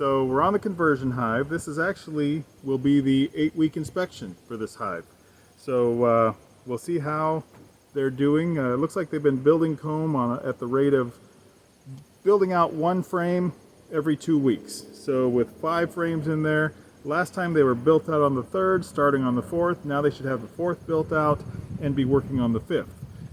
So we're on the conversion hive. This is actually will be the 8-week inspection for this hive. So we'll see how they're doing. It looks like they've been building comb at the rate of building out 1 frame every 2 weeks. So with 5 frames in there, last time they were built out on the 3rd, starting on the 4th. Now they should have the 4th built out and be working on the 5th.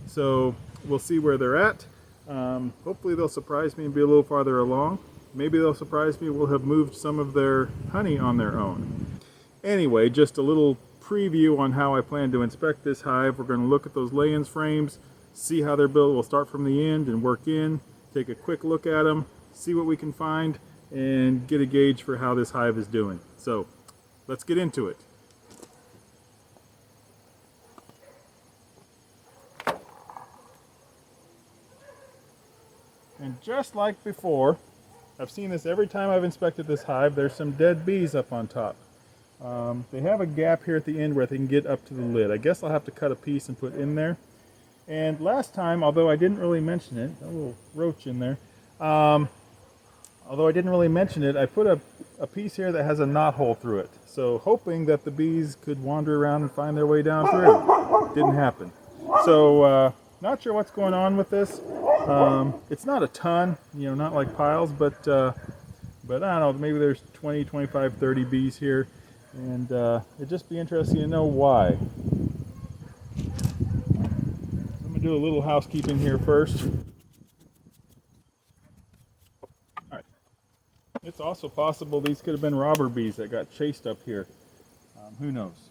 So we'll see where they're at. Hopefully they'll surprise me and be a little farther along. Maybe they'll surprise me, we'll have moved some of their honey on their own. Anyway, just a little preview on how I plan to inspect this hive. We're going to look at those Layens frames, see how they're built. We'll start from the end and work in, take a quick look at them, see what we can find, and get a gauge for how this hive is doing. So let's get into it. And just like before, I've seen this every time I've inspected this hive, there's some dead bees up on top. They have a gap here at the end where they can get up to the lid. I guess I'll have to cut a piece and put in there. And last time, although I didn't really mention it, a little roach in there, although I didn't really mention it, I put a piece here that has a knot hole through it. So hoping that the bees could wander around and find their way down through. Didn't happen. So not sure what's going on with this. It's not a ton, not like piles, but I don't know, maybe there's 20, 25, 30 bees here, and it'd just be interesting to know why. I'm going to do a little housekeeping here first. Alright. It's also possible these could have been robber bees that got chased up here. Who knows?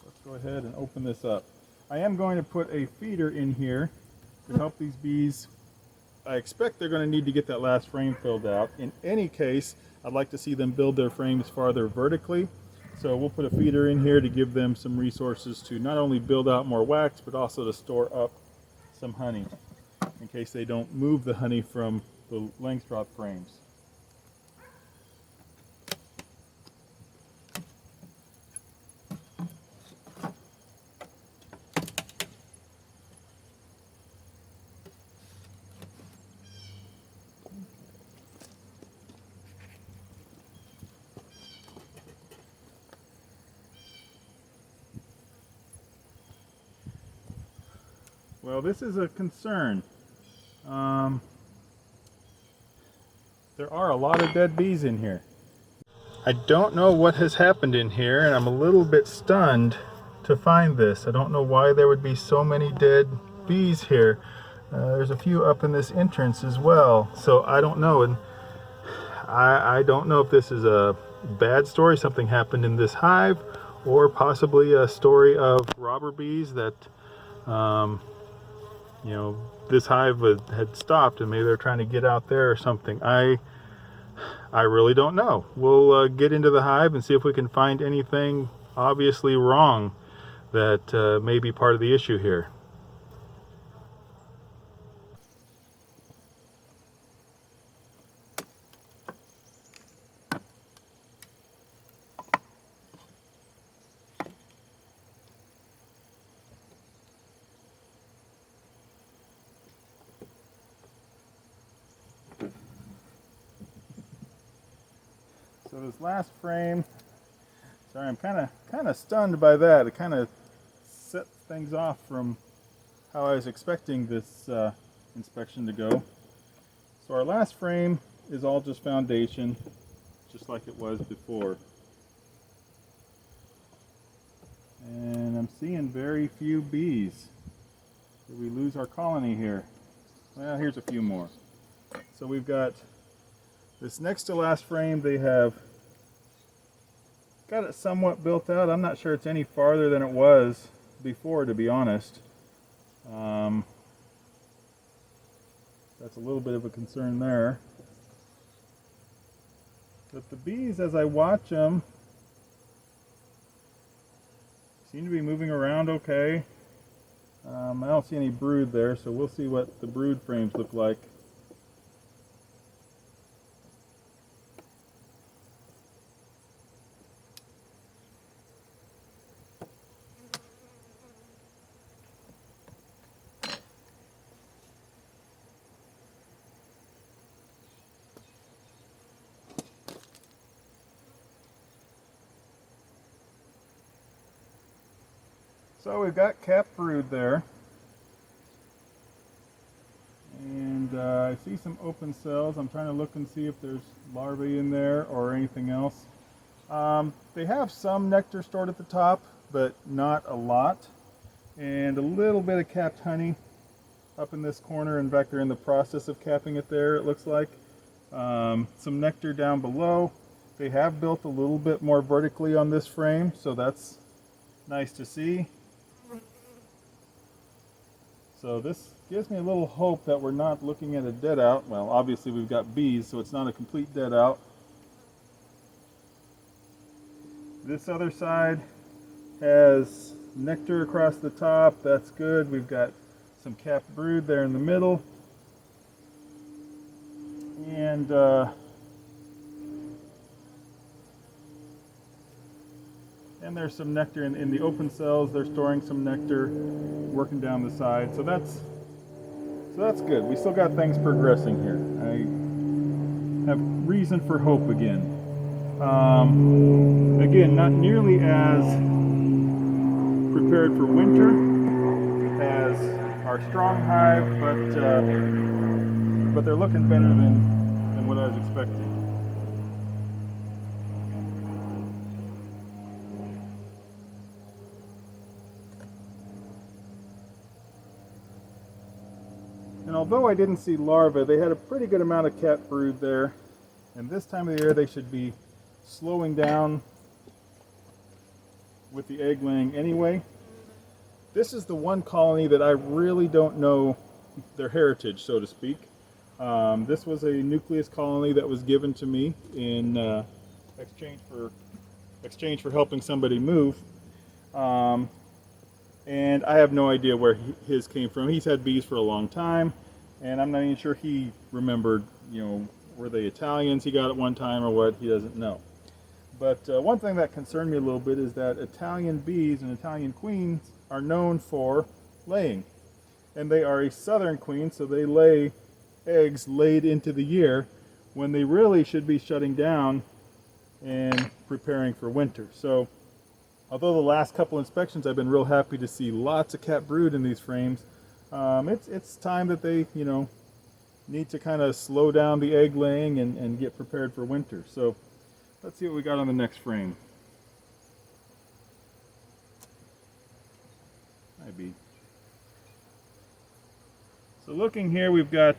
Let's go ahead and open this up. I am going to put a feeder in here to help these bees. I expect they're going to need to get that last frame filled out. In any case, I'd like to see them build their frames farther vertically. So we'll put a feeder in here to give them some resources to not only build out more wax, but also to store up some honey in case they don't move the honey from the Langstroth frames. Well, this is a concern. There are a lot of dead bees in here. I don't know what has happened in here, and I'm a little bit stunned to find this. I don't know why there would be so many dead bees here. There's a few up in this entrance as well, so I don't know. And I don't know if this is a bad story, something happened in this hive, or possibly a story of robber bees that this hive had stopped and maybe they're trying to get out there or something. I really don't know. We'll get into the hive and see if we can find anything obviously wrong that may be part of the issue here. So this last frame, sorry, I'm kind of stunned by that. It kind of set things off from how I was expecting this inspection to go. So our last frame is all just foundation, just like it was before. And I'm seeing very few bees. Did we lose our colony here? Well, here's a few more. So we've got this next to last frame. They have got it somewhat built out. I'm not sure it's any farther than it was before, to be honest. That's a little bit of a concern there. But the bees, as I watch them, seem to be moving around okay. I don't see any brood there, so we'll see what the brood frames look like. So we've got cap brood there. And I see some open cells. I'm trying to look and see if there's larvae in there or anything else. They have some nectar stored at the top, but not a lot. And a little bit of capped honey up in this corner. In fact, they're in the process of capping it there, it looks like. Some nectar down below. They have built a little bit more vertically on this frame, so that's nice to see. So this gives me a little hope that we're not looking at a dead out. Well, obviously we've got bees, so it's not a complete dead out. This other side has nectar across the top. That's good. We've got some capped brood there in the middle. And there's some nectar in the open cells. They're storing some nectar, working down the side. So that's good. We still got things progressing here. I have reason for hope again. Again, not nearly as prepared for winter as our strong hive, but they're looking better than what I was expecting. And although I didn't see larvae, they had a pretty good amount of capped brood there. And this time of the year they should be slowing down with the egg laying anyway. This is the one colony that I really don't know their heritage, so to speak. This was a nucleus colony that was given to me in exchange for helping somebody move. And I have no idea where his came from. He's had bees for a long time, and I'm not even sure he remembered, were they Italians he got at one time or what, he doesn't know. But one thing that concerned me a little bit is that Italian bees and Italian queens are known for laying. And they are a southern queen, so they lay eggs late into the year when they really should be shutting down and preparing for winter. So although the last couple inspections I've been real happy to see lots of capped brood in these frames, it's time that they need to kind of slow down the egg laying and get prepared for winter. So let's see what we got on the next frame. Honeybee. So looking here, we got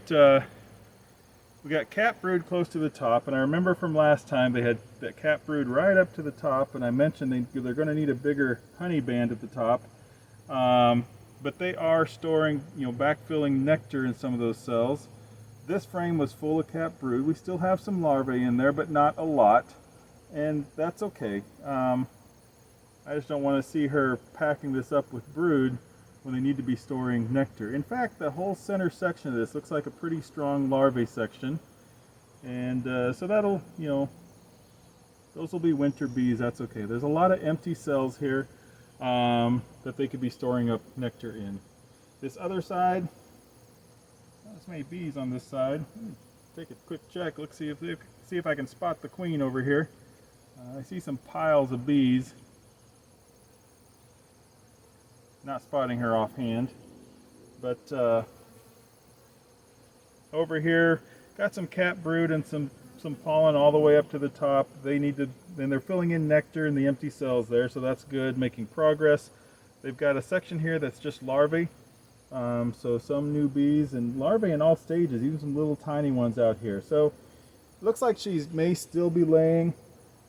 capped brood close to the top, and I remember from last time they had that capped brood right up to the top, and I mentioned they're going to need a bigger honey band at the top, but they are storing, backfilling nectar in some of those cells. This frame was full of capped brood. We still have some larvae in there, but not a lot, and that's okay. I just don't want to see her packing this up with brood when they need to be storing nectar. In fact, the whole center section of this looks like a pretty strong larvae section. And so that'll, those will be winter bees, that's okay. There's a lot of empty cells here that they could be storing up nectar in. This other side, not as many bees on this side. Let me take a quick check, let's see if I can spot the queen over here. I see some piles of bees. Not spotting her offhand, but over here got some capped brood and some pollen all the way up to the top. Then they're filling in nectar in the empty cells there, so that's good, making progress. They've got a section here that's just larvae, so some new bees and larvae in all stages, even some little tiny ones out here. So it looks like she may still be laying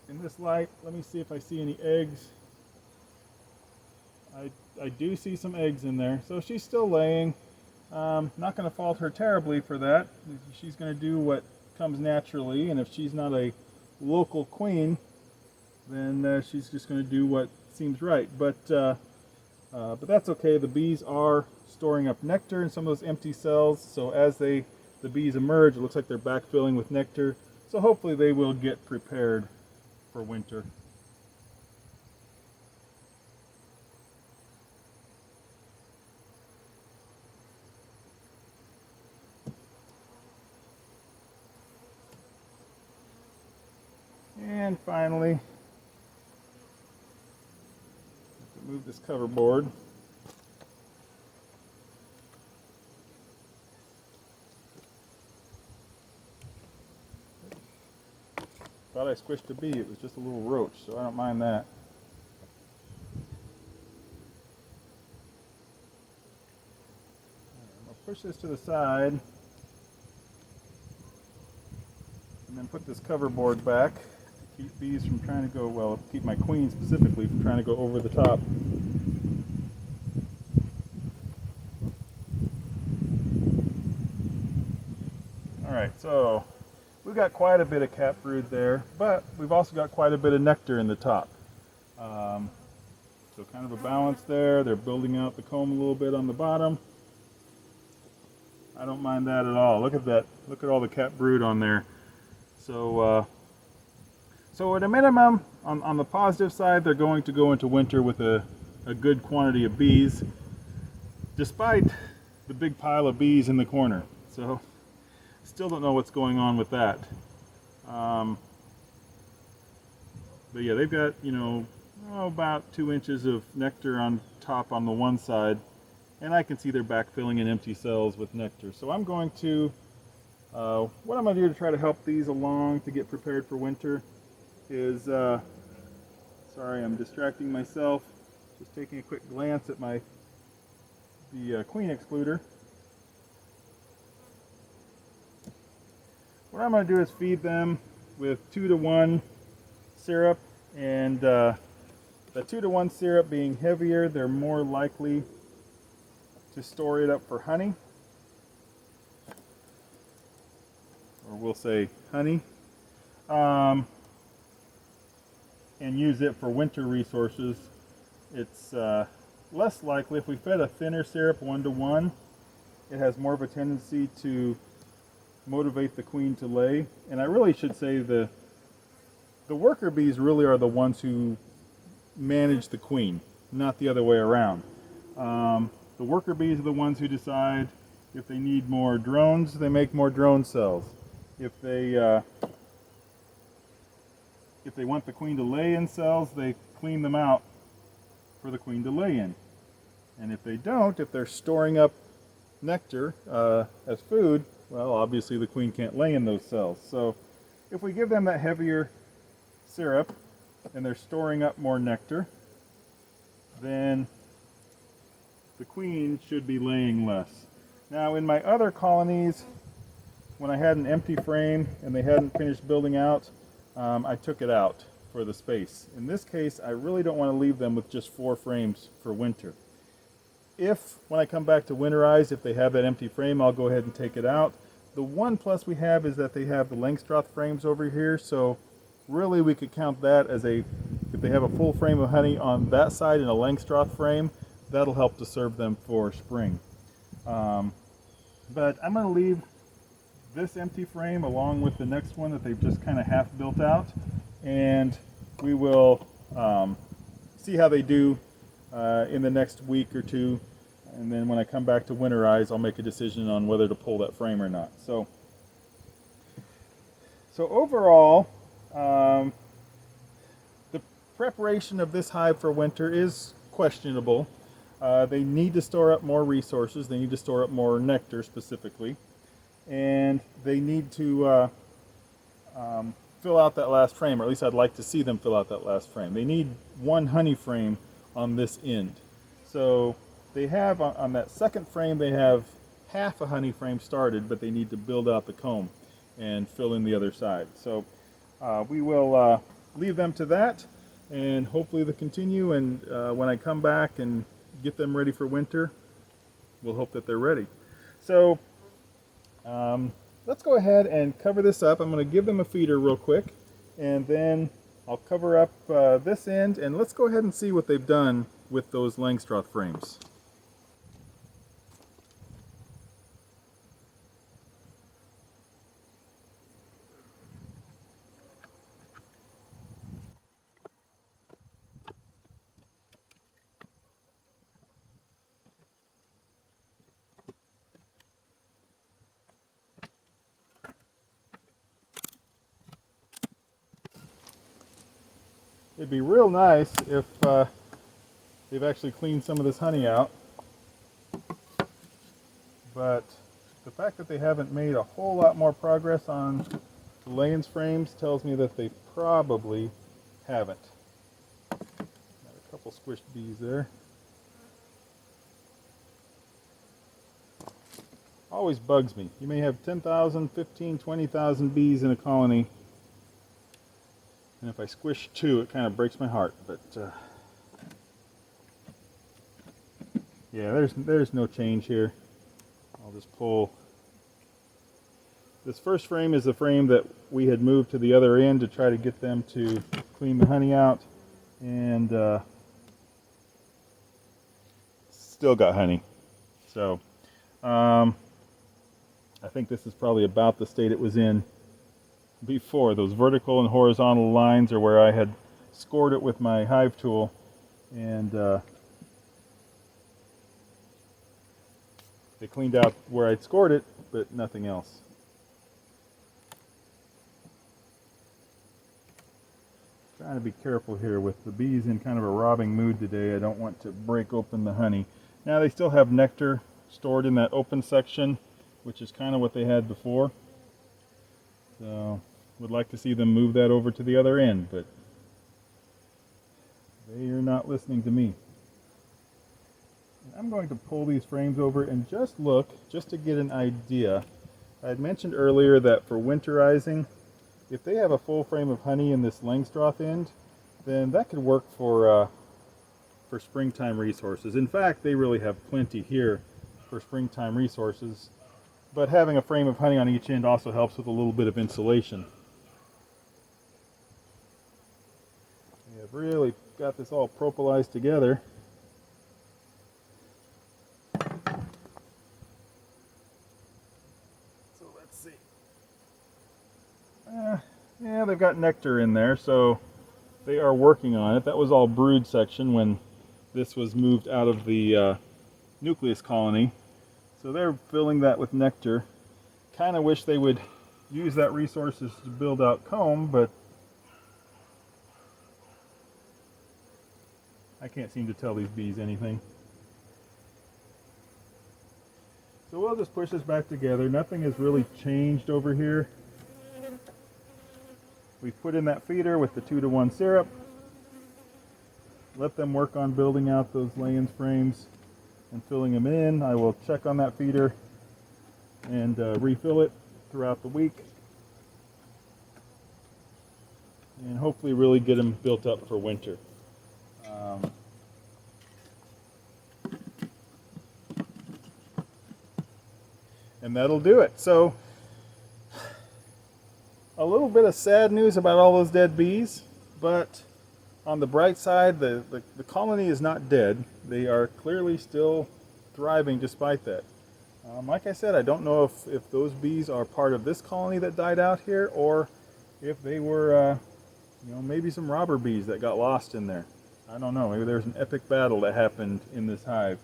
in this light. Let me see if I see any eggs. I do see some eggs in there, so she's still laying. Not going to fault her terribly for that. She's going to do what comes naturally, and if she's not a local queen, then she's just going to do what seems right. But that's okay. The bees are storing up nectar in some of those empty cells, so as the bees emerge, it looks like they're backfilling with nectar. So hopefully they will get prepared for winter. And finally, move this cover board. thought I squished a bee. It was just a little roach, so I don't mind that. I'll push this to the side and then put this cover board back to keep bees from trying to go, well, keep my queen specifically from trying to go over the top. Alright, so we've got quite a bit of capped brood there, but we've also got quite a bit of nectar in the top. So kind of a balance there. They're building out the comb a little bit on the bottom. I don't mind that at all. Look at that. Look at all the capped brood on there. So at a minimum, on the positive side, they're going to go into winter with a good quantity of bees, despite the big pile of bees in the corner. So still don't know what's going on with that. But yeah, they've got, you know, about 2 inches of nectar on top on the one side, and I can see they're backfilling in empty cells with nectar. So I'm going to, what I'm going to do to try to help these along to get prepared for winter is, sorry, I'm distracting myself, just taking a quick glance at the queen excluder. What I'm going to do is feed them with 2-to-1 syrup, and the 2-to-1 syrup being heavier, they're more likely to store it up for honey, or we'll say honey, and use it for winter resources. It's less likely, if we fed a thinner syrup 1-to-1, it has more of a tendency to motivate the queen to lay. And I really should say the worker bees really are the ones who manage the queen, not the other way around. The worker bees are the ones who decide if they need more drones, they make more drone cells. If they want the queen to lay in cells, they clean them out for the queen to lay in. And if they don't, if they're storing up nectar as food, well, obviously the queen can't lay in those cells. So if we give them that heavier syrup and they're storing up more nectar, then the queen should be laying less. Now in my other colonies, when I had an empty frame and they hadn't finished building out, I took it out for the space. In this case, I really don't want to leave them with just 4 frames for winter. If, when I come back to winterize, if they have that empty frame, I'll go ahead and take it out. The one plus we have is that they have the Langstroth frames over here, so really we could count that as if they have a full frame of honey on that side and a Langstroth frame, that'll help to serve them for spring. But I'm going to leave this empty frame along with the next one that they've just kind of half built out, and we will see how they do in the next week or two, and then when I come back to winterize, I'll make a decision on whether to pull that frame or not. So overall, the preparation of this hive for winter is questionable. They need to store up more resources. They need to store up more nectar specifically, and they need to fill out that last frame, or at least I'd like to see them fill out that last frame. They need 1 honey frame on this end. So they have, on that second frame, they have half a honey frame started, but they need to build out the comb and fill in the other side. So we will leave them to that, and hopefully they'll continue, and when I come back and get them ready for winter, we'll hope that they're ready. So let's go ahead and cover this up. I'm going to give them a feeder real quick, and then I'll cover up this end, and let's go ahead and see what they've done with those Langstroth frames. It'd be real nice if they've actually cleaned some of this honey out, but the fact that they haven't made a whole lot more progress on the Layens frames tells me that they probably haven't. Got a couple squished bees there. Always bugs me. You may have 10,000, 15, 20,000 bees in a colony, and if I squish two, it kind of breaks my heart. But yeah, there's no change here. I'll just pull. This first frame is the frame that we had moved to the other end to try to get them to clean the honey out, and still got honey. So I think this is probably about the state it was in before. Those vertical and horizontal lines are where I had scored it with my hive tool, and they cleaned out where I'd scored it, but nothing else. Trying to be careful here with the bees in kind of a robbing mood today. I don't want to break open the honey. Now they still have nectar stored in that open section, which is kind of what they had before. So would like to see them move that over to the other end, but they are not listening to me. I'm going to pull these frames over and just look, just to get an idea. I had mentioned earlier that for winterizing, if they have a full frame of honey in this Langstroth end, then that could work for springtime resources. In fact, they really have plenty here for springtime resources, but having a frame of honey on each end also helps with a little bit of insulation. We have really got this all propolized together. So let's see. Yeah, they've got nectar in there, so they are working on it. That was all brood section when this was moved out of the nucleus colony. So they're filling that with nectar. Kind of wish they would use that resources to build out comb, but I can't seem to tell these bees anything. So we'll just push this back together. Nothing has really changed over here. We've put in that feeder with the 2-to-1 syrup. Let them work on building out those Layens frames and filling them in. I will check on that feeder and refill it throughout the week, and hopefully really get them built up for winter. And that'll do it. So a little bit of sad news about all those dead bees, but on the bright side, the colony is not dead. They are clearly still thriving despite that. Like I said, I don't know if those bees are part of this colony that died out here, or if they were, maybe some robber bees that got lost in there. I don't know. Maybe there's an epic battle that happened in this hive.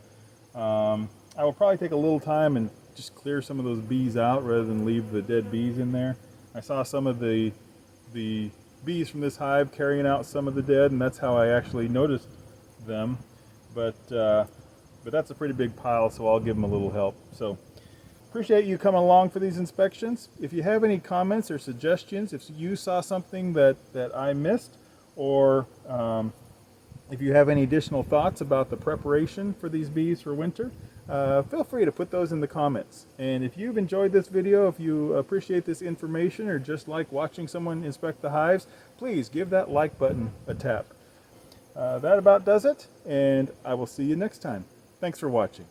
I will probably take a little time and just clear some of those bees out rather than leave the dead bees in there. I saw some of the bees from this hive carrying out some of the dead, and that's how I actually noticed them. But that's a pretty big pile, so I'll give them a little help. So appreciate you coming along for these inspections. If you have any comments or suggestions, if you saw something that I missed, or if you have any additional thoughts about the preparation for these bees for winter, feel free to put those in the comments. And if you've enjoyed this video, if you appreciate this information, or just like watching someone inspect the hives, please give that like button a tap. That about does it, and I will see you next time. Thanks for watching.